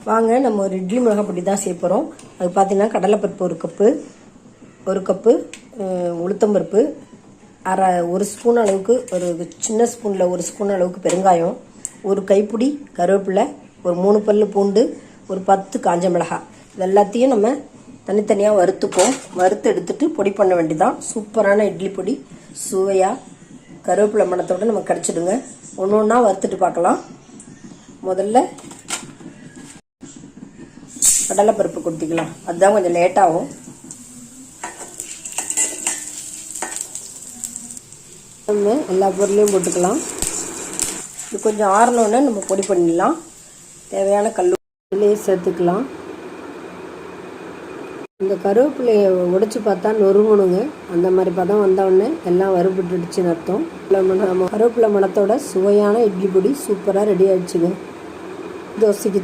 வாங்க நம்ம ஒரு இட்லி மிளகாய் பொடி தான் செய்ய போகிறோம். அது பார்த்தீங்கன்னா கடலைப்பருப்பு ஒரு கப்பு உளுத்தம்பருப்பு, ஒரு ஸ்பூன் அளவுக்கு, ஒரு சின்ன ஸ்பூனில் ஒரு ஸ்பூன் அளவுக்கு பெருங்காயம், ஒரு கைப்பிடி கருவேப்பிலை, ஒரு 3 பல்லு பூண்டு, ஒரு 10 காஞ்ச மிளகாய். இது எல்லாத்தையும் நம்ம தனித்தனியாக வறுத்துப்போம். வறுத்து எடுத்துட்டு பொடி பண்ண வேண்டியதான். சூப்பரான இட்லி பொடி சுவையாக கருவேப்பிலை மணத்தோடு நம்ம கடிச்சிடுங்க. ஒன்று ஒன்றா வறுத்துட்டு பார்க்கலாம். முதல்ல கடலைப்பருப்பு கொட்டிக்கலாம். அதுதான் கொஞ்சம் லேட்டாகும். நம்ம எல்லா பொருளையும் போட்டுக்கலாம். இது கொஞ்சம் ஆறினோடனே நம்ம பொடி பண்ணிடலாம். தேவையான கல்லுலேயே சேர்த்துக்கலாம். இந்த கருவேப்பிலையை உடைச்சி பார்த்தா நொறுங்கணுங்க. அந்த மாதிரி பதம் வந்தவுடனே எல்லாம் வறுபட்டுடுச்சுன்னு அர்த்தம். கருவேப்பிலை மணத்தோட சுவையான இட்லி பொடி சூப்பராக ரெடி ஆகிடுச்சுங்க. தோசைக்கு